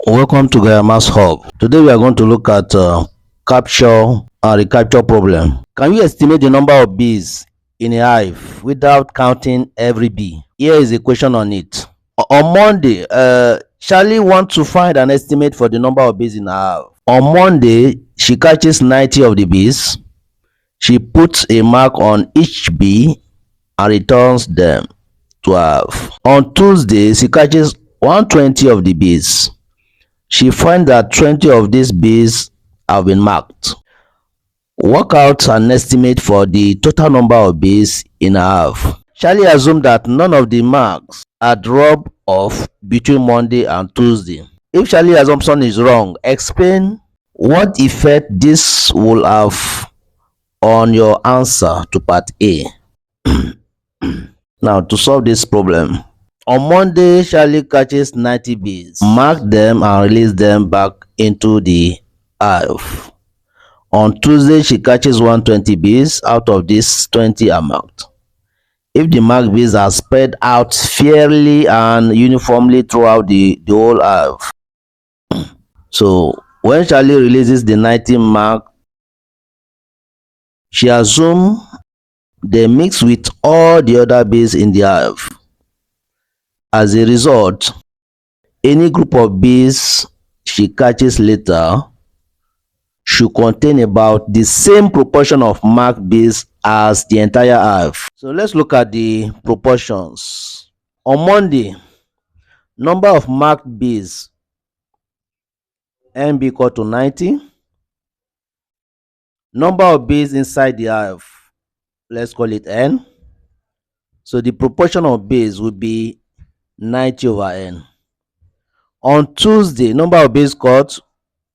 Welcome to Grandma's Hub. Today we are going to look at capture and recapture problem. Can you estimate the number of bees in a hive without counting every bee? Here is a question on it. On Monday, Shirley wants to find an estimate for the number of bees in her hive. On Monday, she catches 90 of the bees. She puts a mark on each bee and returns them to her hive. On Tuesday, she catches 120 of the bees. She finds that 20 of these bees have been marked. Work out an estimate for the total number of bees in a hive. Shirley assumed that none of the marks had rubbed off between Monday and Tuesday. If Shirley's assumption is wrong, explain what effect this will have on your answer to part A. Now, to solve this problem, on Monday, Shirley catches 90 bees, mark them and release them back into the hive. On Tuesday, she catches 120 bees. Out of these, 20 are marked. If the marked bees are spread out fairly and uniformly throughout the whole hive, so when Shirley releases the 90 mark, she assumes they mix with all the other bees in the hive. As a result, any group of bees she catches later should contain about the same proportion of marked bees as the entire hive. So let's look at the proportions. On Monday, number of marked bees MB equal to 90. Number of bees inside the hive, let's call it N. So the proportion of bees would be 90 over N. On Tuesday, number of bees caught,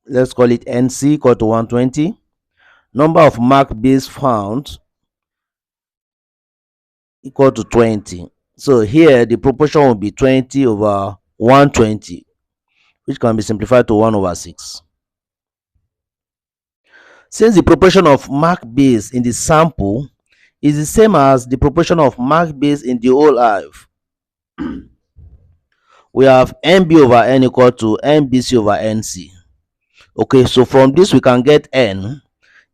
let's call it NC equal to 120. Number of marked bees found equal to 20. So here the proportion will be 20 over 120, which can be simplified to 1 over 6. Since the proportion of marked bees in the sample is the same as the proportion of marked bees in the whole hive, we have NB over N equal to NBC over NC. Okay, so from this we can get N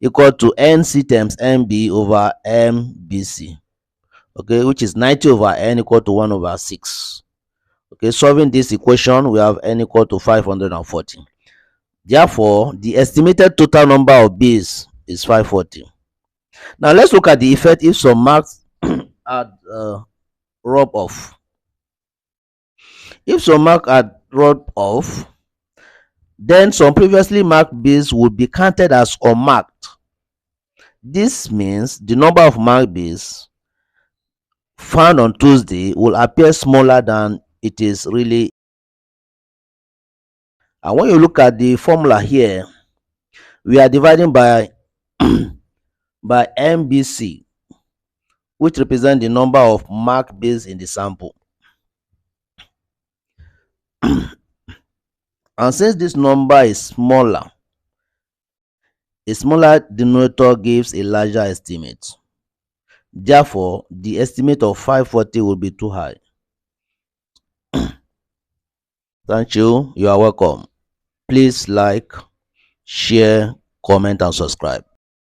equal to NC times NB over MBC. Okay, which is 90 over N equal to 1 over 6. Okay, solving this equation, we have N equal to 540. Therefore, the estimated total number of bees is 540. Now, let's look at the effect if some marks are rubbed off. If some marks are rubbed off, then some previously marked bees would be counted as unmarked. This means the number of marked bees found on Tuesday will appear smaller than it is really. And when you look at the formula here, we are dividing by by MBC, which represents the number of marked bees in the sample. And since this number is smaller, a smaller denominator gives a larger estimate. Therefore, the estimate of 540 will be too high. Thank you. You are welcome. Please like, share, comment, and subscribe.